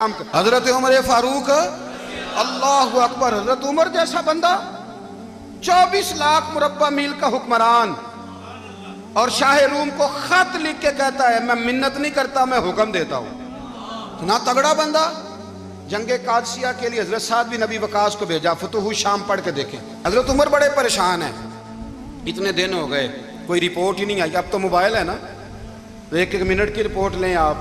حضرت عمر فاروق اللہ اکبر. حضرت عمر جیسا بندہ 24 لاکھ مربع میل کا حکمران اور شاہ روم کو خط لکھ کے کہتا ہے میں منت نہیں کرتا میں حکم دیتا ہوں. اتنا تگڑا بندہ. جنگ قادسیہ کے لیے حضرت سعد بن ابی وقاص کو بھیجا. فتوح شام پڑھ کے دیکھیں. حضرت عمر بڑے پریشان ہیں. اتنے دن ہو گئے کوئی رپورٹ ہی نہیں آئی. اب تو موبائل ہے نا, ایک ایک منٹ کی رپورٹ لیں آپ,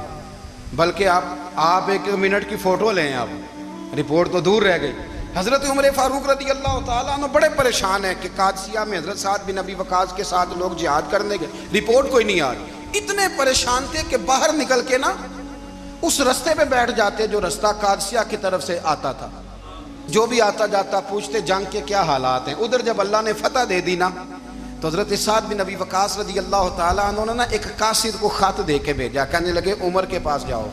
بلکہ آپ ایک منٹ کی فوٹو لیں. آپ رپورٹ تو دور رہ گئی. حضرت عمر فاروق رضی اللہ تعالیٰ عنہ بڑے پریشان ہیں کہ قادسیہ میں حضرت سعد بن ابی وقاص کے ساتھ لوگ جہاد کرنے گئے, رپورٹ کوئی نہیں آ رہی. اتنے پریشان تھے کہ باہر نکل کے نا اس رستے پہ بیٹھ جاتے جو رستہ قادسیہ کی طرف سے آتا تھا. جو بھی آتا جاتا پوچھتے جنگ کے کیا حالات ہیں. ادھر جب اللہ نے فتح دے دی نا تو حضرت سعد بن ابی وقاص رضی اللہ تعالیٰ عنہ نے ایک قاصد کو خط دے کے بھیجا. کہنے لگے عمر کے پاس جاؤ,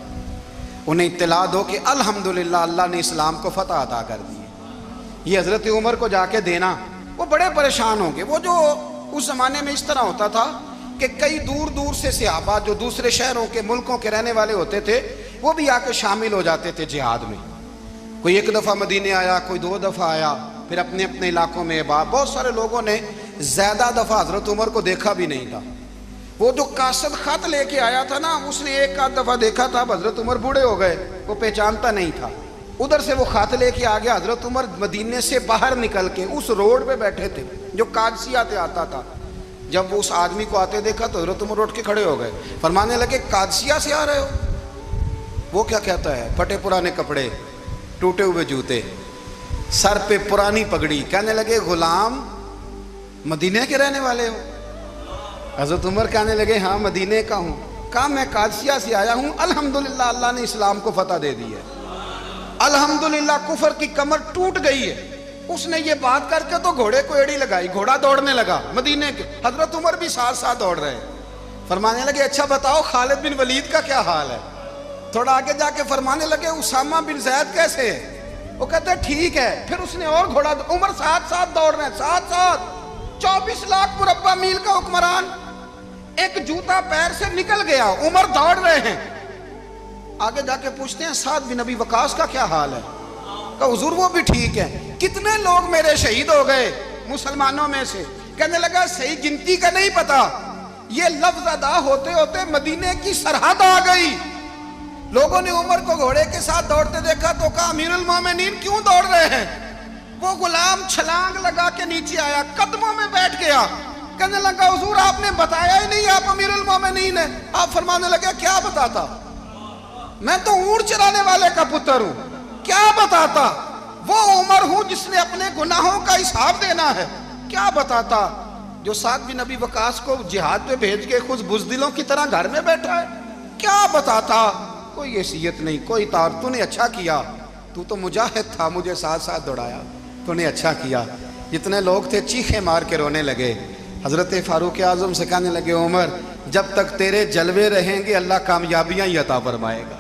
انہیں اطلاع دو کہ الحمدللہ اللہ نے اسلام کو فتح عطا کر دی. یہ حضرت عمر کو جا کے دینا. وہ بڑے پریشان ہوں گے. وہ جو اس زمانے میں اس طرح ہوتا تھا کہ کئی دور دور سے صحابہ جو دوسرے شہروں کے ملکوں کے رہنے والے ہوتے تھے وہ بھی آ کے شامل ہو جاتے تھے جہاد میں. کوئی ایک دفعہ مدینے آیا, کوئی 2 دفعہ آیا, پھر اپنے اپنے علاقوں میں. بہت سارے لوگوں نے زیادہ دفعہ حضرت عمر کو دیکھا بھی نہیں تھا. وہ جو قاصد خط لے کے آیا تھا نا اس نے ایک آدھ دفعہ دیکھا تھا. حضرت عمر بوڑھے ہو گئے, وہ پہچانتا نہیں تھا. ادھر سے وہ خط لے کے آ گیا. حضرت عمر مدینے سے باہر نکل کے اس روڈ پہ بیٹھے تھے جو قادسیہ سے آتا تھا. جب وہ اس آدمی کو آتے دیکھا تو حضرت عمر اٹھ کے کھڑے ہو گئے, فرمانے لگے قادسیہ سے آ رہے ہو؟ وہ کیا کہتا ہے؟ پھٹے پرانے کپڑے, ٹوٹے ہوئے جوتے, سر پہ پرانی پگڑی. کہنے لگے غلام مدینے کے رہنے والے ہو؟ حضرت عمر کہنے لگے ہاں مدینے کا ہوں. کہا میں قادسیہ سے آیا ہوں, الحمدللہ اللہ نے اسلام کو فتح دے دی ہے, الحمدللہ کفر کی کمر ٹوٹ گئی ہے. اس نے یہ بات کر کے تو گھوڑے کو ایڑی لگائی, گھوڑا دوڑنے لگا مدینے کے. حضرت عمر بھی ساتھ ساتھ دوڑ رہے. فرمانے لگے اچھا بتاؤ خالد بن ولید کا کیا حال ہے؟ تھوڑا آگے جا کے فرمانے لگے اسامہ بن زید کیسے ہے؟ وہ کہتے ہیں ٹھیک ہے. پھر اس نے اور گھوڑا. عمر ساتھ ساتھ دوڑ رہے ہیں, ساتھ ساتھ. 24 لاکھ مربع میل کا حکمران, ایک جوتا پیر سے نکل گیا, عمر دوڑ رہے ہیں. آگے جا کے پوچھتے ہیں سعد بن ابی وقاص کا کیا حال ہے؟ کہا حضور وہ بھی ٹھیک ہے. کتنے لوگ میرے شہید ہو گئے مسلمانوں میں سے؟ کہنے لگا صحیح گنتی کا نہیں پتا, یہ لفظ ادا ہوتے ہوتے مدینے کی سرحد آ گئی. لوگوں نے عمر کو گھوڑے کے ساتھ دوڑتے دیکھا تو کہا امیر المومنین کیوں دوڑ رہے ہیں؟ وہ غلام چھلانگ لگا کے نیچے آیا, قدموں میں بیٹھ گیا. کہنے لگا حضور آپ نے بتایا ہی نہیں آپ امیر المومنین ہیں. آپ فرمانے لگے کیا بتاتا, میں تو اونٹ چرانے والے کا پتر ہوں, کیا بتاتا. وہ عمر ہوں جس نے اپنے گناہوں کا حساب دینا ہے, کیا بتاتا. جو سعد بن ابی وقاص کو جہاد پہ بھیج کے خود بزدلوں کی طرح گھر میں بیٹھا ہے, کیا بتاتا. کوئی حیثیت نہیں, کوئی تار. تو نے اچھا کیا, تو تو مجاہد تھا, مجھے ساتھ ساتھ دوڑایا, تو نے اچھا کیا. جتنے لوگ تھے چیخیں مار کے رونے لگے. حضرت فاروق اعظم سے کہنے لگے عمر جب تک تیرے جلوے رہیں گے اللہ کامیابیاں ہی عطا فرمائے گا,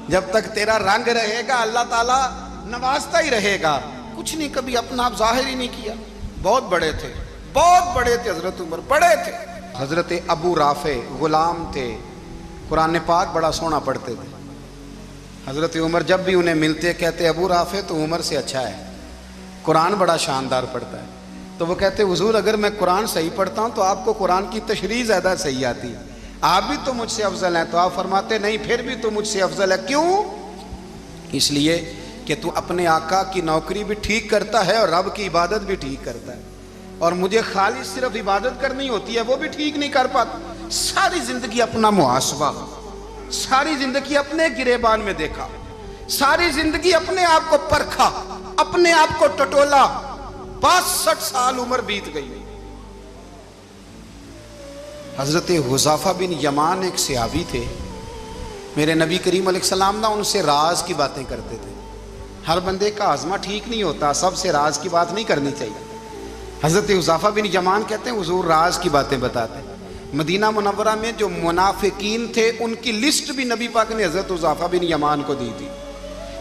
جب تک تیرا رنگ رہے گا اللہ تعالیٰ نوازتا ہی رہے گا. کچھ نہیں کبھی اپنا آپ ظاہر ہی نہیں کیا. بہت بڑے تھے, بہت بڑے تھے حضرت عمر, بڑے تھے. حضرت ابو رافع غلام تھے, قرآن پاک بڑا سونا پڑھتے تھے. حضرت عمر جب بھی انہیں ملتے کہتے ابو رافع تو عمر سے اچھا ہے, قرآن بڑا شاندار پڑھتا ہے. تو وہ کہتے حضور اگر میں قرآن صحیح پڑھتا ہوں تو آپ کو قرآن کی تشریح زیادہ صحیح آتی ہے, آپ بھی تو مجھ سے افضل ہیں. تو آپ فرماتے نہیں پھر بھی تو مجھ سے افضل ہے. کیوں؟ اس لیے کہ تو اپنے آقا کی نوکری بھی ٹھیک کرتا ہے اور رب کی عبادت بھی ٹھیک کرتا ہے, اور مجھے خالص صرف عبادت کرنی ہوتی ہے وہ بھی ٹھیک نہیں کر پاتا. ساری زندگی اپنا محاسبہ, ساری زندگی اپنے گریبان میں دیکھا, ساری زندگی اپنے آپ کو پرکھا, اپنے آپ کو ٹٹولا. 62 سال عمر بیت گئی. حضرت حذیفہ بن یمان ایک صحابی تھے, میرے نبی کریم علیہ السلام نا ان سے راز کی باتیں کرتے تھے. ہر بندے کا ہاضمہ ٹھیک نہیں ہوتا, سب سے راز کی بات نہیں کرنی چاہیے. حضرت حذیفہ بن یمان کہتے ہیں حضور راز کی باتیں بتاتے. مدینہ منورہ میں جو منافقین تھے ان کی لسٹ بھی نبی پاک نے حضرت حذیفہ بن یمان کو دی تھی.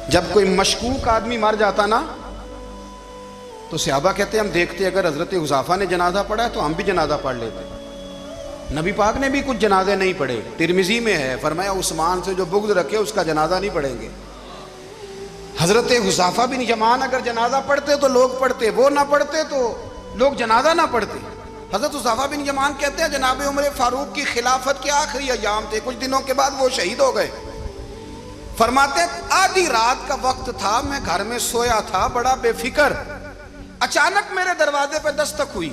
جب کوئی مشکوک آدمی مر جاتا نا تو صحابہ کہتے ہیں ہم دیکھتے اگر حضرت حذیفہ نے جنازہ پڑھا ہے تو ہم بھی جنازہ پڑھ لیتے. نبی پاک نے بھی کچھ جنازے نہیں پڑھے. ترمذی میں ہے فرمایا عثمان سے جو بغض رکھے اس کا جنازہ نہیں پڑھیں گے. حضرت حذیفہ بن یمان اگر جنازہ پڑھتے تو لوگ پڑھتے، وہ نہ پڑھتے تو لوگ جنازہ نہ پڑھتے۔ حضرت حذیفہ بن یمان کہتے ہیں جناب عمر فاروق کی خلافت کے آخری ایام تھے، کچھ دنوں کے بعد وہ شہید ہو گئے۔ فرماتے ہیں آدھی رات کا وقت تھا، میں گھر میں سویا تھا بڑا بے فکر، اچانک میرے دروازے پہ دستک ہوئی،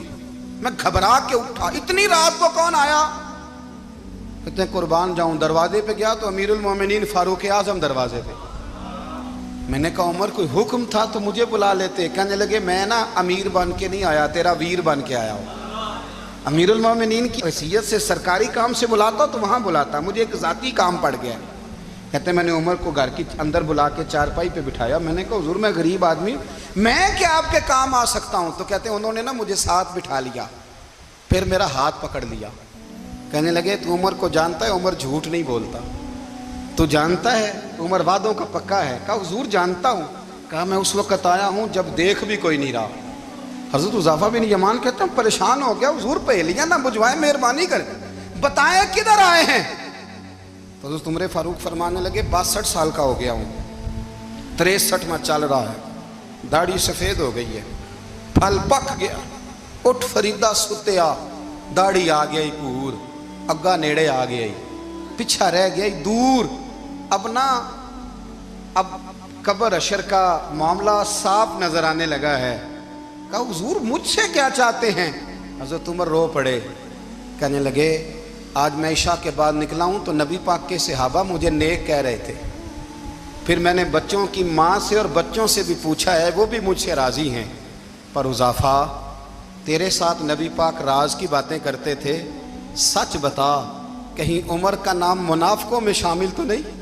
میں گھبرا کے اٹھا، اتنی رات کو کون آیا؟ کہتے ہیں قربان جاؤں، دروازے پہ گیا تو امیر المومنین فاروق اعظم دروازے پہ۔ میں نے کہا عمر کوئی حکم تھا تو مجھے بلا لیتے۔ کہنے لگے میں نا امیر بن کے نہیں آیا، تیرا ویر بن کے آیا ہوں۔ امیر المومنین کی حیثیت سے سرکاری کام سے بلاتا تو وہاں بلاتا، مجھے ایک ذاتی کام پڑ گیا۔ کہتے ہیں میں نے عمر کو گھر کی اندر بلا کے چارپائی پہ بٹھایا، میں نے کہا حضور میں غریب آدمی ہوں، میں کیا آپ کے کام آ سکتا ہوں؟ تو کہتے ہیں انہوں نے نا مجھے ساتھ بٹھا لیا، پھر میرا ہاتھ پکڑ لیا، کہنے لگے تو عمر کو جانتا ہے؟ عمر جھوٹ نہیں بولتا۔ تو جانتا ہے؟ عمر وعدوں کا پکا ہے۔ کہا حضور جانتا ہوں۔ کہا میں اس وقت آیا ہوں جب دیکھ بھی کوئی نہیں رہا۔ حضرت حذیفہ بن یمان کہتے ہیں پریشان ہو گیا، حضور پہلیاں نہ بجھوائے، مہربانی کریں بتائیں کدھر آئے ہیں؟ تو حضرت عمر فاروق فرمانے لگے 62 سال کا ہو گیا ہوں، 63 میں چل رہا ہے، داڑھی سفید ہو گئی ہے، پھل پک گیا، اٹھ فریدہ ستیا، داڑھی آ گئی پور، اگا نیڑے آ گئی، پیچھا رہ گئی دور، اب قبر اشر کا معاملہ صاف نظر آنے لگا ہے۔ کہا حضور مجھ سے کیا چاہتے ہیں؟ حضرت عمر رو پڑے، کہنے لگے آج میں عشاء کے بعد نکلا ہوں تو نبی پاک کے صحابہ مجھے نیک کہہ رہے تھے، پھر میں نے بچوں کی ماں سے اور بچوں سے بھی پوچھا ہے، وہ بھی مجھ سے راضی ہیں، پر حذیفہ تیرے ساتھ نبی پاک راز کی باتیں کرتے تھے، سچ بتا کہیں عمر کا نام منافقوں میں شامل تو نہیں؟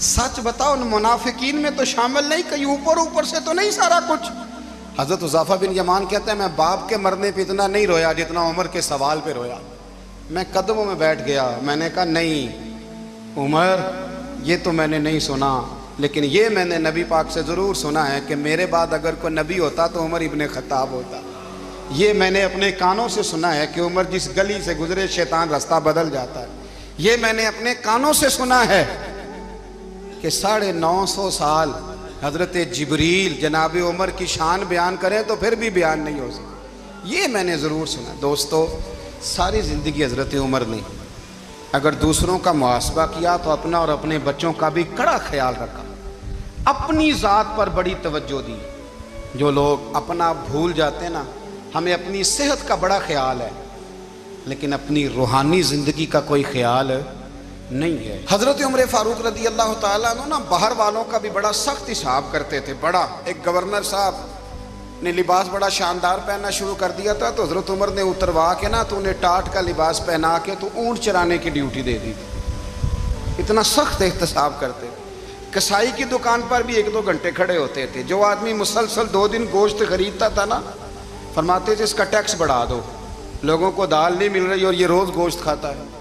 سچ بتا ان منافقین میں تو شامل نہیں، کہیں اوپر سے تو نہیں سارا کچھ؟ حضرت حذیفہ بن یمان کہتے ہیں میں باپ کے مرنے پہ اتنا نہیں رویا جتنا عمر کے سوال پہ رویا۔ میں قدموں میں بیٹھ گیا، میں نے کہا نہیں عمر یہ تو میں نے نہیں سنا، لیکن یہ میں نے نبی پاک سے ضرور سنا ہے کہ میرے بعد اگر کوئی نبی ہوتا تو عمر ابن خطاب ہوتا۔ یہ میں نے اپنے کانوں سے سنا ہے کہ عمر جس گلی سے گزرے شیطان رستہ بدل جاتا ہے۔ یہ میں نے اپنے کانوں سے سنا ہے کہ 950 سال حضرت جبریل جناب عمر کی شان بیان کریں تو پھر بھی بیان نہیں ہو سکتا۔ یہ میں نے ضرور سنا۔ دوستو ساری زندگی حضرت عمر نے اگر دوسروں کا محاسبہ کیا تو اپنا اور اپنے بچوں کا بھی کڑا خیال رکھا، اپنی ذات پر بڑی توجہ دی۔ جو لوگ اپنا بھول جاتے نا، ہمیں اپنی صحت کا بڑا خیال ہے لیکن اپنی روحانی زندگی کا کوئی خیال نہیں ہے۔ حضرت عمر فاروق رضی اللہ تعالیٰ عنہ نا باہر والوں کا بھی بڑا سخت حساب کرتے تھے۔ بڑا ایک گورنر صاحب نے لباس بڑا شاندار پہننا شروع کر دیا تھا تو حضرت عمر نے اتروا کے نا تو انہیں ٹاٹ کا لباس پہنا کے تو اونٹ چرانے کی ڈیوٹی دے دی تھی۔ اتنا سخت احتساب کرتے تھے۔ کسائی کی دکان پر بھی 1-2 گھنٹے کھڑے ہوتے تھے۔ جو آدمی مسلسل 2 دن گوشت خریدتا تھا نا، فرماتے تھے اس کا ٹیکس بڑھا دو، لوگوں کو دال نہیں مل رہی اور یہ روز گوشت کھاتا ہے۔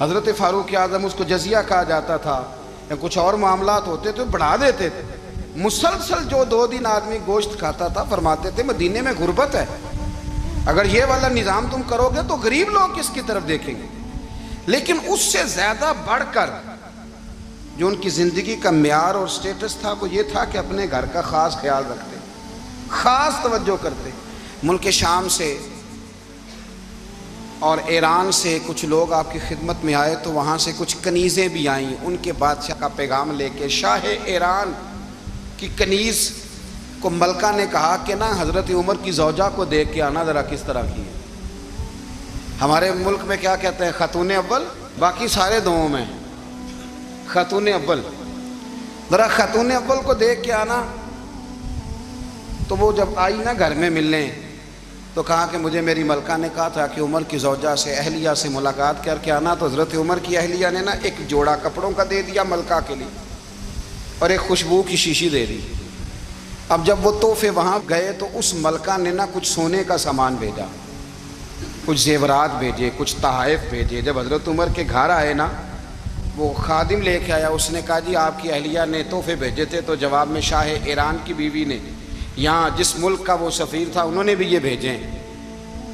حضرت فاروق اعظم اس کو جزیہ کہا جاتا تھا یا کچھ اور معاملات ہوتے تو بڑھا دیتے تھے۔ مسلسل جو 2 دن آدمی گوشت کھاتا تھا، فرماتے تھے مدینے میں غربت ہے، اگر یہ والا نظام تم کرو گے تو غریب لوگ کس کی طرف دیکھیں گے۔ لیکن اس سے زیادہ بڑھ کر جو ان کی زندگی کا معیار اور سٹیٹس تھا وہ یہ تھا کہ اپنے گھر کا خاص خیال رکھتے، خاص توجہ کرتے۔ ملک شام سے اور ایران سے کچھ لوگ آپ کی خدمت میں آئے تو وہاں سے کچھ کنیزیں بھی آئیں، ان کے بادشاہ کا پیغام لے کے۔ شاہ ایران کی کنیز کو ملکہ نے کہا کہ نا حضرت عمر کی زوجہ کو دیکھ کے آنا ذرا کس طرح کی ہے۔ ہمارے ملک میں کیا کہتے ہیں؟ خاتون اول، باقی سارے دوؤں میں خاتون اول، ذرا خاتون اول کو دیکھ کے آنا۔ تو وہ جب آئی نا گھر میں ملنے تو کہا کہ مجھے میری ملکہ نے کہا تھا کہ عمر کی زوجہ سے اہلیہ سے ملاقات کر کے آنا۔ تو حضرت عمر کی اہلیہ نے نا ایک جوڑا کپڑوں کا دے دیا ملکہ کے لیے اور ایک خوشبو کی شیشی دے دی۔ اب جب وہ تحفے وہاں گئے تو اس ملکہ نے نا کچھ سونے کا سامان بھیجا، کچھ زیورات بھیجے، کچھ تحائف بھیجے۔ جب حضرت عمر کے گھر آئے نا، وہ خادم لے کے آیا، اس نے کہا جی آپ کی اہلیہ نے تحفے بھیجے تھے، تو جواب میں شاہ ایران کی بیوی نے، یہاں جس ملک کا وہ سفیر تھا، انہوں نے بھی یہ بھیجے۔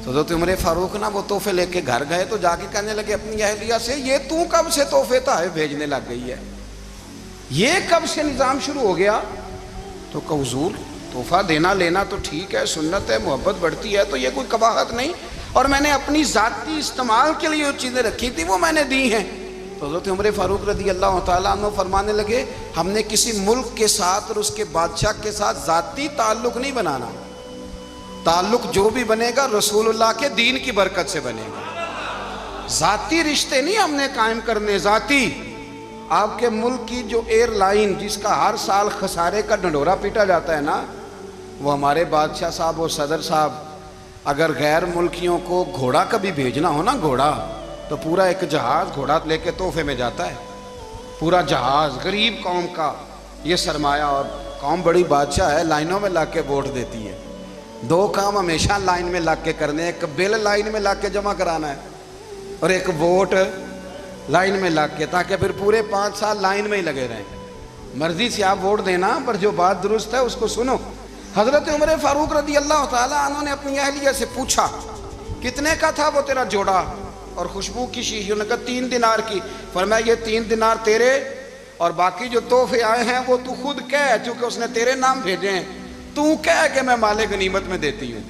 تو حضرت عمر فاروق نا وہ تحفے لے کے گھر گئے تو جا کے کہنے لگے اپنی اہلیہ سے، یہ تو کب سے تحفے تحائف بھیجنے لگ گئی ہے؟ یہ کب سے نظام شروع ہو گیا؟ تو کہ حضور تحفہ دینا لینا تو ٹھیک ہے، سنت ہے، محبت بڑھتی ہے، تو یہ کوئی قباحت نہیں، اور میں نے اپنی ذاتی استعمال کے لیے جو چیزیں رکھی تھی وہ میں نے دی ہیں۔ تو حضرت عمر فاروق رضی اللہ تعالیٰ عنہ فرمانے لگے ہم نے کسی ملک کے ساتھ اور اس کے بادشاہ کے ساتھ ذاتی تعلق نہیں بنانا، تعلق جو بھی بنے گا رسول اللہ کے دین کی برکت سے بنے گا، ذاتی رشتے نہیں ہم نے قائم کرنے۔ ذاتی آپ کے ملک کی جو ایئر لائن جس کا ہر سال خسارے کا ڈنڈورا پیٹا جاتا ہے نا، وہ ہمارے بادشاہ صاحب اور صدر صاحب اگر غیر ملکیوں کو گھوڑا کبھی بھیجنا ہو نا، گھوڑا، تو پورا ایک جہاز گھوڑا لے کے تحفے میں جاتا ہے، پورا جہاز غریب قوم کا یہ سرمایہ، اور قوم بڑی بادشاہ ہے، لائنوں میں لا کے ووٹ دیتی ہے، دو کام ہمیشہ لائن میں لا کے کرنے، ایک بل لائن میں لا کے جمع کرانا ہے اور ایک ووٹ لائن میں لگ کے، تاکہ پھر پورے 5 سال لائن میں ہی لگے رہیں۔ مرضی سے آپ ووٹ دینا، پر جو بات درست ہے اس کو سنو۔ حضرت عمر فاروق رضی اللہ تعالیٰ عنہ نے اپنی اہلیہ سے پوچھا کتنے کا تھا وہ تیرا جوڑا اور خوشبو کی شیشی؟ انہوں نے کہا 3 دینار کی۔ فرمایا یہ 3 دینار تیرے، اور باقی جو تحفے آئے ہیں وہ تو خود کہہ، چونکہ اس نے تیرے نام بھیجے ہیں، تو کہہ کہ میں مال غنیمت میں دیتی ہوں،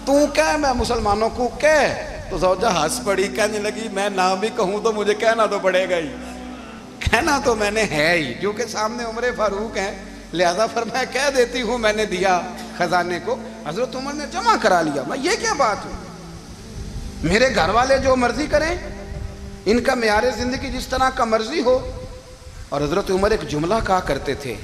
تو کہہ میں مسلمانوں کو کہہ۔ تو زوجہ ہنس پڑی، کہنے لگی میں نہ بھی کہوں تو مجھے کہنا تو پڑے گا ہی، کہنا تو میں نے ہے ہی، کیونکہ سامنے عمر فاروق ہیں، لہذا فرمایا کہہ دیتی ہوں میں نے دیا خزانے کو۔ حضرت عمر نے جمع کرا لیا۔ میں یہ کیا بات ہے، میرے گھر والے جو مرضی کریں، ان کا معیار زندگی جس طرح کا مرضی ہو۔ اور حضرت عمر ایک جملہ کہا کرتے تھے،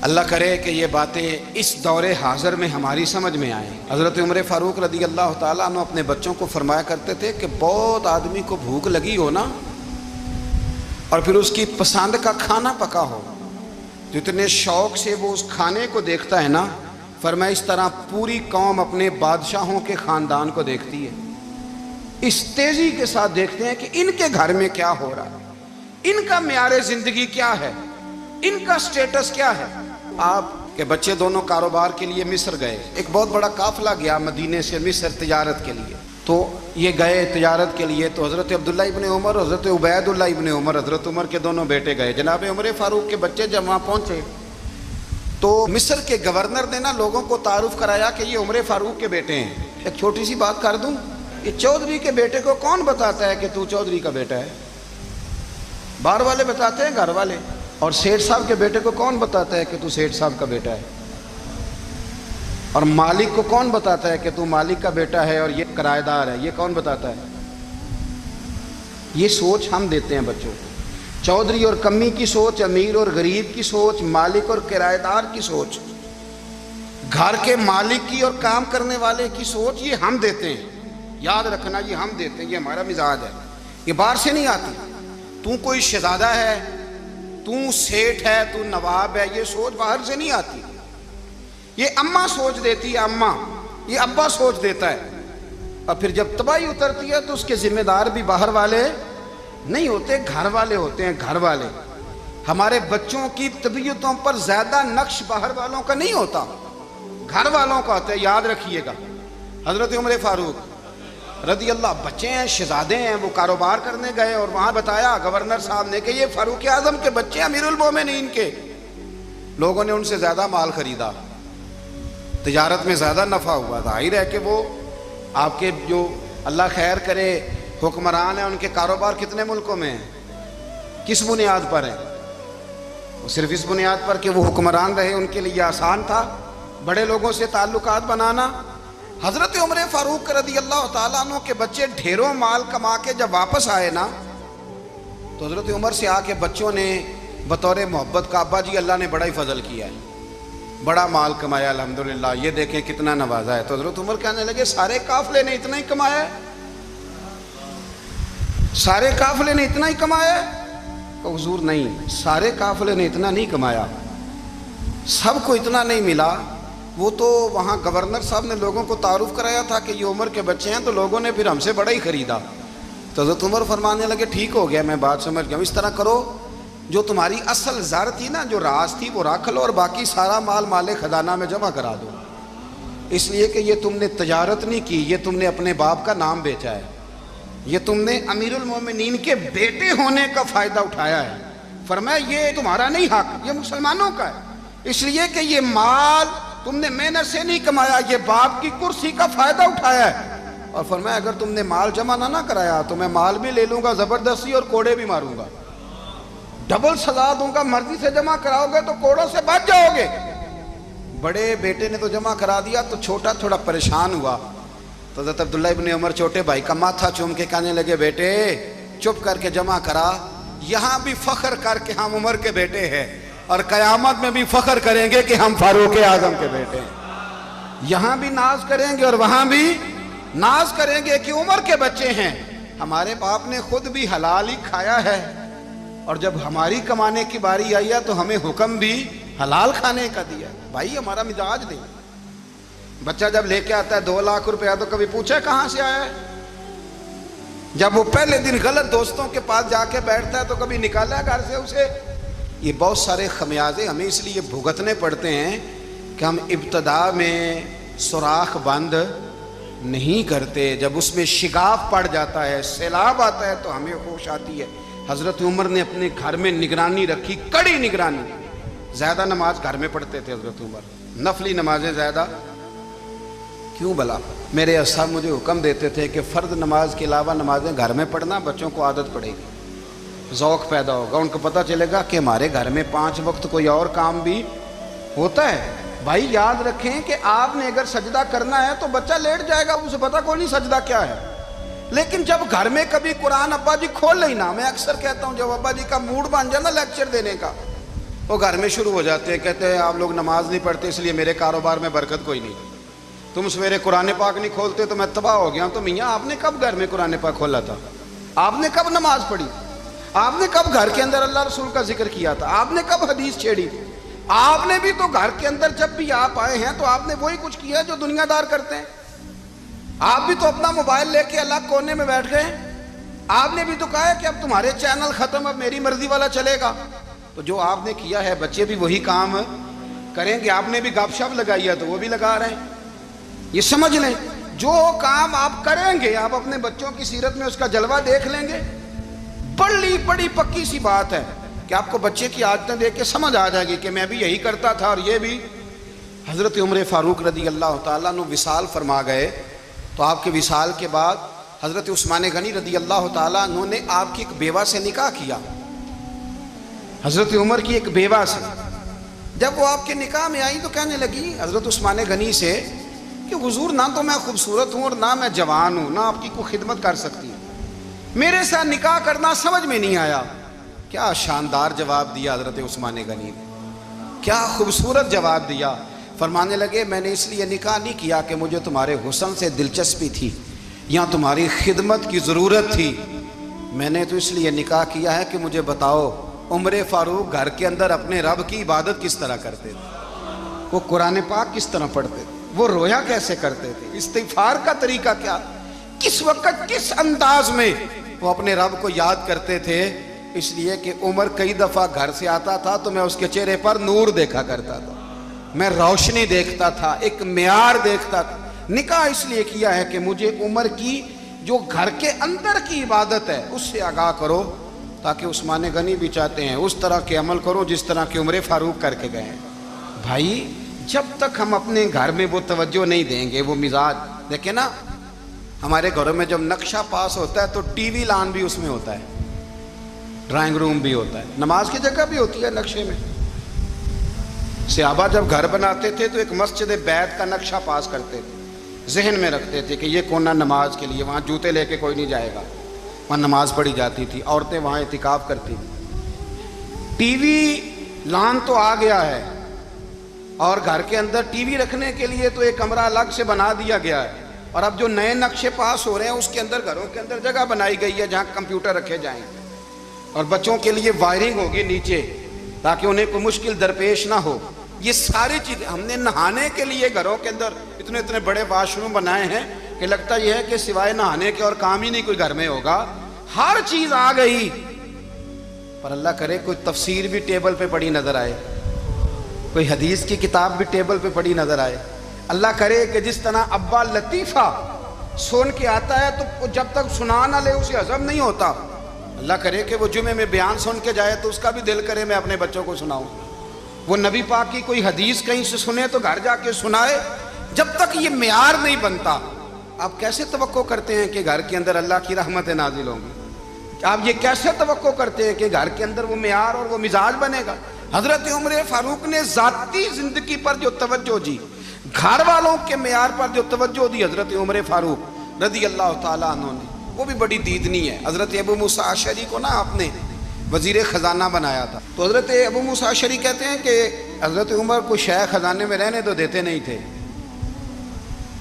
اللہ کرے کہ یہ باتیں اس دور حاضر میں ہماری سمجھ میں آئیں۔ حضرت عمر فاروق رضی اللہ تعالیٰ عنہ اپنے بچوں کو فرمایا کرتے تھے کہ بہت آدمی کو بھوک لگی ہو نا، اور پھر اس کی پسند کا کھانا پکا ہو، جتنے شوق سے وہ اس کھانے کو دیکھتا ہے نا، فرمایا اس طرح پوری قوم اپنے بادشاہوں کے خاندان کو دیکھتی ہے، اس تیزی کے ساتھ دیکھتے ہیں کہ ان کے گھر میں کیا ہو رہا ہے، ان کا معیار زندگی کیا ہے، ان کا سٹیٹس کیا ہے۔ آپ کے بچے دونوں کاروبار کے لیے مصر گئے، ایک بہت بڑا قافلہ گیا مدینے سے مصر تجارت کے لیے، تو یہ گئے تجارت کے لیے، تو حضرت عبداللہ ابن عمر، حضرت عبید اللہ ابن عمر، حضرت عمر کے دونوں بیٹے گئے۔ جناب عمر فاروق کے بچے جب وہاں پہنچے تو مصر کے گورنر نے نا لوگوں کو تعارف کرایا کہ یہ عمر فاروق کے بیٹے ہیں۔ ایک چھوٹی سی بات کر دوں، یہ چودھری کے بیٹے کو کون بتاتا ہے کہ تو چودھری کا بیٹا ہے؟ باہر والے بتاتے ہیں، گھر والے۔ اور سیٹھ صاحب کے بیٹے کو کون بتاتا ہے کہ تو سیٹھ صاحب کا بیٹا ہے؟ اور مالک کو کون بتاتا ہے کہ تو مالک کا بیٹا ہے اور یہ کرایہ دار ہے؟ یہ کون بتاتا ہے؟ یہ سوچ ہم دیتے ہیں بچوں کو، چودھری اور کمی کی سوچ، امیر اور غریب کی سوچ، مالک اور کرایہ دار کی سوچ، گھر کے مالک کی اور کام کرنے والے کی سوچ، یہ ہم دیتے ہیں۔ یاد رکھنا، یہ ہم دیتے ہیں، یہ ہمارا مزاج ہے، یہ باہر سے نہیں آتی۔ تو کوئی شہزادہ ہے، تو سیٹھ ہے، تو نواب ہے، یہ سوچ باہر سے نہیں آتی، یہ اماں سوچ دیتی ہے، اماں، یہ ابا سوچ دیتا ہے۔ اور پھر جب تباہی اترتی ہے تو اس کے ذمہ دار بھی باہر والے نہیں ہوتے، گھر والے ہوتے ہیں، گھر والے۔ ہمارے بچوں کی طبیعتوں پر زیادہ نقش باہر والوں کا نہیں ہوتا، گھر والوں کا ہوتا ہے، یاد رکھیے گا۔ حضرت عمر فاروق رضی اللہ، بچے ہیں، شہزادے ہیں، وہ کاروبار کرنے گئے اور وہاں بتایا گورنر صاحب نے کہ یہ فاروق اعظم کے بچے، امیر المومنین کے۔ لوگوں نے ان سے زیادہ مال خریدا، تجارت میں زیادہ نفع ہوا، ظاہر ہے کہ وہ آپ کے جو اللہ خیر کرے حکمران ہیں، ان کے کاروبار کتنے ملکوں میں ہیں، کس بنیاد پر ہیں؟ وہ صرف اس بنیاد پر کہ وہ حکمران رہے، ان کے لیے آسان تھا بڑے لوگوں سے تعلقات بنانا۔ حضرت عمر فاروق رضی اللہ تعالیٰ عنہ کے بچے ڈھیروں مال کما کے جب واپس آئے نا، تو حضرت عمر سے آ کے بچوں نے بطور محبت کا، ابا جی اللہ نے بڑا ہی فضل کیا ہے، بڑا مال کمایا الحمدللہ، یہ دیکھیں کتنا نوازا ہے۔ تو حضرت عمر کہنے لگے سارے قافلے نے اتنا ہی کمایا ہے؟ سارے قافلے نے اتنا ہی کمایا ہے؟ کہ حضور نہیں، سارے قافلے نے اتنا نہیں کمایا، سب کو اتنا نہیں ملا۔ وہ تو وہاں گورنر صاحب نے لوگوں کو تعارف کرایا تھا کہ یہ عمر کے بچے ہیں، تو لوگوں نے پھر ہم سے بڑا ہی خریدا۔ تو حضرت عمر فرمانے لگے ٹھیک ہو گیا، میں بات سمجھ گیا، اس طرح کرو، جو تمہاری اصل زر تھی نا، جو راز تھی، وہ رکھ لو، اور باقی سارا مال مال خزانہ میں جمع کرا دو، اس لیے کہ یہ تم نے تجارت نہیں کی، یہ تم نے اپنے باپ کا نام بیچا ہے، یہ تم نے امیر المومنین کے بیٹے ہونے کا فائدہ اٹھایا ہے۔ فرمایا یہ تمہارا نہیں حق، یہ مسلمانوں کا ہے، اس لیے کہ یہ مال تم نے محنت سے نہیں کمایا، یہ باپ کی کرسی کا فائدہ اٹھایا ہے۔ اور فرمایا اگر تم نے مال جمع نہ کرایا تو میں مال بھی لے لوں گا زبردستی اور کوڑے بھی ماروں گا، ڈبل سزا دوں گا، مرضی سے جمع کراؤ گے تو کوڑوں سے بچ جاؤ گے۔ بڑے بیٹے نے تو جمع کرا دیا تو چھوٹا تھوڑا پریشان ہوا، تو حضرت عبداللہ ابن عمر چھوٹے بھائی کا ماتھا چوم کے کہنے لگے بیٹے چپ کر کے جمع کرا، یہاں بھی فخر کر کے ہم عمر کے بیٹے ہیں اور قیامت میں بھی فخر کریں گے کہ ہم فاروق اعظم کے بیٹے ہیں، یہاں بھی ناز کریں گے اور وہاں بھی ناز کریں گے کہ عمر کے بچے ہیں، ہمارے باپ نے خود بھی حلال ہی کھایا ہے، اور جب ہماری کمانے کی باری آئی ہے تو ہمیں حکم بھی حلال کھانے کا دیا۔ بھائی ہمارا مزاج دے، بچہ جب لے کے آتا ہے 2 لاکھ روپیہ تو کبھی پوچھے کہاں سے آیا ہے؟ جب وہ پہلے دن غلط دوستوں کے پاس جا کے بیٹھتا ہے تو کبھی نکالا ہے گھر سے اسے؟ یہ بہت سارے خمیازے ہمیں اس لیے بھگتنے پڑتے ہیں کہ ہم ابتدا میں سوراخ بند نہیں کرتے، جب اس میں شگاف پڑ جاتا ہے، سیلاب آتا ہے تو ہمیں ہوش آتی ہے۔ حضرت عمر نے اپنے گھر میں نگرانی رکھی، کڑی نگرانی، زیادہ نماز گھر میں پڑھتے تھے حضرت عمر، نفلی نمازیں زیادہ کیوں بلا؟ میرے اصحاب مجھے حکم دیتے تھے کہ فرض نماز کے علاوہ نمازیں گھر میں پڑھنا، بچوں کو عادت پڑے گی، ذوق پیدا ہوگا، ان کو پتہ چلے گا کہ ہمارے گھر میں 5 وقت کوئی اور کام بھی ہوتا ہے۔ بھائی یاد رکھیں کہ آپ نے اگر سجدہ کرنا ہے تو بچہ لیٹ جائے گا، اسے پتہ کوئی نہیں سجدہ کیا ہے، لیکن جب گھر میں کبھی قرآن ابا جی کھول لینا، میں اکثر کہتا ہوں جب ابا جی کا موڈ بن جائے نا لیکچر دینے کا، وہ گھر میں شروع ہو جاتے ہیں، کہتے ہیں آپ لوگ نماز نہیں پڑھتے اس لیے میرے کاروبار میں برکت کوئی نہیں، تم سویرے قرآن پاک نہیں کھولتے تو میں تباہ ہو گیا ہوں۔ تو میاں آپ نے کب گھر میں قرآن پاک کھولا تھا؟ آپ نے کب نماز پڑھی؟ آپ نے کب گھر کے اندر اللہ رسول کا ذکر کیا تھا؟ آپ نے کب حدیث چھیڑی؟ آپ نے بھی تو گھر کے اندر جب بھی آپ آئے ہیں تو آپ نے وہی کچھ کیا جو دنیا دار کرتے ہیں، آپ بھی تو اپنا موبائل لے کے الگ کونے میں بیٹھ گئے، آپ نے بھی تو کہا ہے کہ اب تمہارے چینل ختم، اب میری مرضی والا چلے گا، تو جو آپ نے کیا ہے بچے بھی وہی کام کریں گے۔ آپ نے بھی گپ شپ لگائی ہے تو وہ بھی لگا رہے ہیں، یہ سمجھ لیں جو کام آپ کریں گے آپ اپنے بچوں کی سیرت میں اس کا جلوہ دیکھ لیں گے۔ بڑی پکی سی بات ہے کہ آپ کو بچے کی عادتیں دیکھ کے سمجھ آ جائے گی کہ میں بھی یہی کرتا تھا اور یہ بھی۔ حضرت عمر فاروق رضی اللہ تعالیٰ عنہ وصال فرما گئے تو آپ کے وصال کے بعد حضرت عثمان غنی رضی اللہ تعالیٰ عنہ نے آپ کی ایک بیوہ سے نکاح کیا، حضرت عمر کی ایک بیوہ سے۔ جب وہ آپ کے نکاح میں آئی تو کہنے لگی حضرت عثمان غنی سے کہ حضور نہ تو میں خوبصورت ہوں اور نہ میں جوان ہوں، نہ آپ کی کوئی خدمت کر سکتی ہوں، میرے ساتھ نکاح کرنا سمجھ میں نہیں آیا۔ کیا شاندار جواب دیا حضرت عثمان غنی نے، کیا خوبصورت جواب دیا۔ فرمانے لگے میں نے اس لیے نکاح نہیں کیا کہ مجھے تمہارے حسن سے دلچسپی تھی یا تمہاری خدمت کی ضرورت تھی، میں نے تو اس لیے نکاح کیا ہے کہ مجھے بتاؤ عمر فاروق گھر کے اندر اپنے رب کی عبادت کس طرح کرتے تھے، وہ قرآن پاک کس طرح پڑھتے تھے، وہ رویا کیسے کرتے تھے، استغفار کا طریقہ کیا، کس وقت کس انداز میں وہ اپنے رب کو یاد کرتے تھے۔ اس لیے کہ عمر کئی دفعہ گھر سے آتا تھا تو میں اس کے چہرے پر نور دیکھا کرتا تھا، میں روشنی دیکھتا تھا، ایک معیار دیکھتا تھا۔ نکاح اس لیے کیا ہے کہ مجھے عمر کی جو گھر کے اندر کی عبادت ہے اس سے آگاہ کرو، تاکہ عثمان غنی بھی چاہتے ہیں اس طرح کے عمل کرو جس طرح کہ عمر فاروق کر کے گئے ہیں۔ بھائی جب تک ہم اپنے گھر میں وہ توجہ نہیں دیں گے، وہ مزاج دیکھیں نا، ہمارے گھروں میں جب نقشہ پاس ہوتا ہے تو ٹی وی لان بھی اس میں ہوتا ہے، ڈرائنگ روم بھی ہوتا ہے، نماز کی جگہ بھی ہوتی ہے نقشے میں۔ صحابہ جب گھر بناتے تھے تو ایک مسجد بیت کا نقشہ پاس کرتے تھے، ذہن میں رکھتے تھے کہ یہ کونا نماز کے لیے، وہاں جوتے لے کے کوئی نہیں جائے گا، وہاں نماز پڑھی جاتی تھی، عورتیں وہاں اعتکاف کرتی تھیں۔ ٹی وی لان تو آ گیا ہے اور گھر کے اندر ٹی وی رکھنے کے لیے تو ایک کمرہ الگ سے بنا دیا گیا ہے، اور اب جو نئے نقشے پاس ہو رہے ہیں اس کے اندر گھروں کے اندر جگہ بنائی گئی ہے جہاں کمپیوٹر رکھے جائیں، اور بچوں کے لیے وائرنگ ہوگی نیچے تاکہ انہیں کوئی مشکل درپیش نہ ہو۔ یہ ساری چیزیں ہم نے نہانے کے لیے گھروں کے اندر اتنے بڑے واش روم بنائے ہیں کہ لگتا یہ ہے کہ سوائے نہانے کے اور کام ہی نہیں کوئی گھر میں ہوگا، ہر چیز آ گئی، پر اللہ کرے کوئی تفسیر بھی ٹیبل پہ پڑی نظر آئے، کوئی حدیث کی کتاب بھی ٹیبل پہ پڑی نظر آئے۔ اللہ کرے کہ جس طرح ابا لطیفہ سن کے آتا ہے تو جب تک سنا نہ لے اسے ہضم نہیں ہوتا، اللہ کرے کہ وہ جمعے میں بیان سن کے جائے تو اس کا بھی دل کرے میں اپنے بچوں کو سناؤں. وہ نبی پاک کی کوئی حدیث کہیں سے سنے تو گھر جا کے سنائے. جب تک یہ معیار نہیں بنتا آپ کیسے توقع کرتے ہیں کہ گھر کے اندر اللہ کی رحمتیں نازل ہوں گی؟ آپ یہ کیسے توقع کرتے ہیں کہ گھر کے اندر وہ معیار اور وہ مزاج بنے گا؟ حضرت عمر فاروق نے ذاتی زندگی پر جو توجہ دی، گھر والوں کے معیار پر جو توجہ دی حضرت عمر فاروق رضی اللہ تعالیٰ عنہ نے، وہ بھی بڑی دیدنی ہے. حضرت ابو موسیٰ اشعری کو نا آپ نے وزیر خزانہ بنایا تھا. تو حضرت ابو موسیٰ اشعری کہتے ہیں کہ حضرت عمر کو شیخ خزانے میں رہنے تو دیتے نہیں تھے.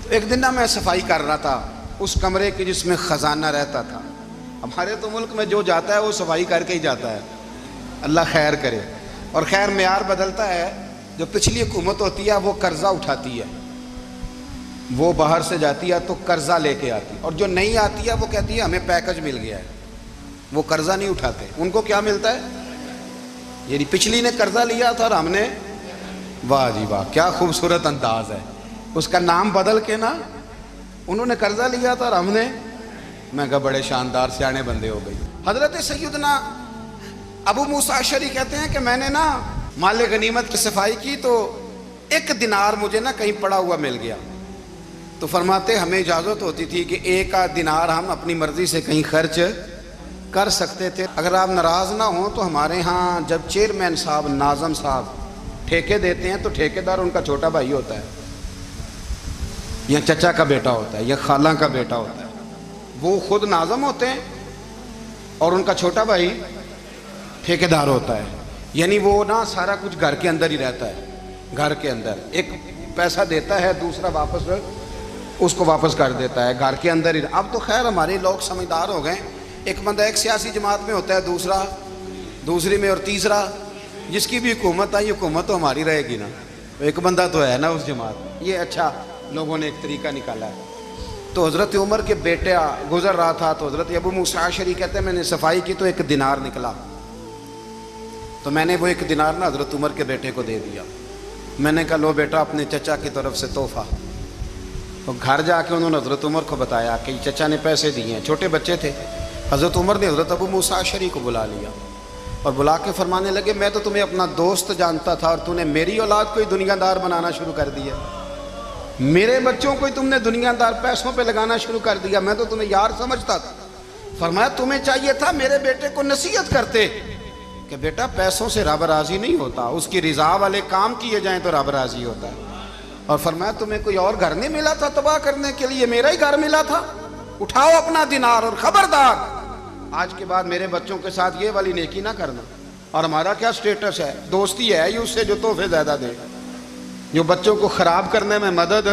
تو ایک دن نا میں صفائی کر رہا تھا اس کمرے کی جس میں خزانہ رہتا تھا. ہمارے تو ملک میں جو جاتا ہے وہ صفائی کر کے ہی جاتا ہے، اللہ خیر کرے. اور خیر معیار بدلتا ہے. جو پچھلی حکومت ہوتی ہے وہ قرضہ اٹھاتی ہے، وہ باہر سے جاتی ہے تو قرضہ لے کے آتی ہے، اور جو نہیں آتی ہے وہ کہتی ہے ہمیں پیکج مل گیا ہے. وہ قرضہ نہیں اٹھاتے. ان کو کیا ملتا ہے؟ یعنی پچھلی نے قرضہ لیا تھا اور ہم نے، واہ جی واہ کیا خوبصورت انداز ہے. اس کا نام بدل کے نا، انہوں نے قرضہ لیا تھا اور ہم نے، میں کہا بڑے شاندار سیانے بندے ہو گئی. حضرت سیدنا ابو موسیٰ اشعری کہتے ہیں کہ میں نے نا مال غنیمت کی صفائی کی تو 1 دینار مجھے نا کہیں پڑا ہوا مل گیا. تو فرماتے ہمیں اجازت ہوتی تھی کہ 1 دینار ہم اپنی مرضی سے کہیں خرچ کر سکتے تھے. اگر آپ ناراض نہ ہوں تو ہمارے ہاں جب چیئرمین صاحب، ناظم صاحب ٹھیکے دیتے ہیں تو ٹھیکیدار ان کا چھوٹا بھائی ہوتا ہے، یا چچا کا بیٹا ہوتا ہے، یا خالہ کا بیٹا ہوتا ہے. وہ خود ناظم ہوتے ہیں اور ان کا چھوٹا بھائی ٹھیکیدار ہوتا ہے. یعنی وہ نا سارا کچھ گھر کے اندر ہی رہتا ہے. گھر کے اندر ایک پیسہ دیتا ہے، دوسرا واپس اس کو واپس کر دیتا ہے، گھر کے اندر ہی. اب تو خیر ہمارے لوگ سمجھدار ہو گئے. ایک بندہ ایک سیاسی جماعت میں ہوتا ہے، دوسرا دوسری میں، اور تیسرا جس کی بھی حکومت آئی حکومت تو ہماری رہے گی نا. ایک بندہ تو ہے نا اس جماعت میں. یہ اچھا لوگوں نے ایک طریقہ نکالا ہے. تو حضرت عمر کے بیٹے گزر رہا تھا تو حضرت ابو موسیٰ اشعری کہتے ہیں میں نے صفائی کی تو 1 دینار نکلا. تو میں نے وہ 1 دینار نا حضرت عمر کے بیٹے کو دے دیا. میں نے کہا لو بیٹا اپنے چچا کی طرف سے تحفہ. تو گھر جا کے انہوں نے حضرت عمر کو بتایا کہ چچا نے پیسے دیے ہیں. چھوٹے بچے تھے. حضرت عمر نے حضرت ابو موسیٰ اشعری کو بلا لیا اور بلا کے فرمانے لگے میں تو تمہیں اپنا دوست جانتا تھا اور تو نے میری اولاد کو ہی دنیا دار بنانا شروع کر دیا. میرے بچوں کو ہی تم نے دنیا دار پیسوں پہ لگانا شروع کر دیا. میں تو تمہیں یار سمجھتا تھا. فرمایا تمہیں چاہیے تھا میرے بیٹے کو نصیحت کرتے کہ بیٹا پیسوں سے رب راضی نہیں ہوتا، اس کی رضا والے کام کیے جائیں تو رب راضی ہوتا ہے. اور فرمایا تمہیں کوئی اور گھر نہیں ملا تھا تباہ کرنے کے لیے، میرا ہی گھر ملا تھا. اٹھاؤ اپنا دینار اور خبردار آج کے بعد میرے بچوں کے ساتھ یہ والی نیکی نہ کرنا. اور ہمارا کیا سٹیٹس ہے؟ دوستی ہے اس سے جو تحفے زیادہ دے، جو بچوں کو خراب کرنے میں مدد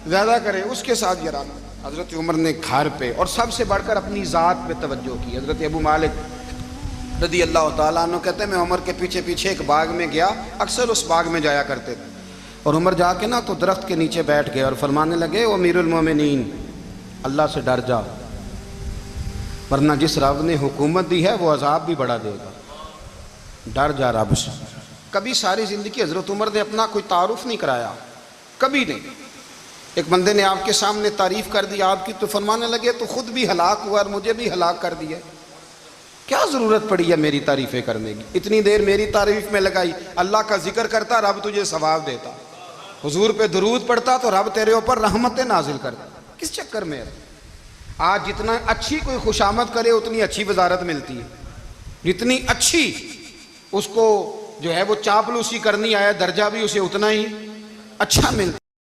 زیادہ کرے، اس کے ساتھ یہ رہنا. حضرت عمر نے گھر پہ اور سب سے بڑھ کر اپنی ذات پہ توجہ کی. حضرت ابو مالک رضی اللہ تعالیٰ عنہ کہتے ہیں میں عمر کے پیچھے پیچھے ایک باغ میں گیا، اکثر اس باغ میں جایا کرتے تھے. اور عمر جا کے نا تو درخت کے نیچے بیٹھ گئے اور فرمانے لگے او امیر المومنین اللہ سے ڈر جا، ورنہ جس رب نے حکومت دی ہے وہ عذاب بھی بڑھا دے گا. ڈر جا رب سے. کبھی ساری زندگی حضرت عمر نے اپنا کوئی تعارف نہیں کرایا، کبھی نہیں. ایک بندے نے آپ کے سامنے تعریف کر دی آپ کی تو فرمانے لگے تو خود بھی ہلاک ہوا اور مجھے بھی ہلاک کر دیا. کیا ضرورت پڑی ہے میری تعریفیں کرنے کی؟ اتنی دیر میری تعریف میں لگائی. اللہ کا ذکر کرتا رب تجھے ثواب دیتا، حضور پہ درود پڑھتا تو رب تیرے اوپر رحمتیں نازل کرتا. کس چکر میں ہے؟ آج جتنا اچھی کوئی خوشامد کرے اتنی اچھی وزارت ملتی ہے، جتنی اچھی اس کو جو ہے وہ چاپلوسی کرنی آیا درجہ بھی اسے اتنا ہی اچھا ملتا.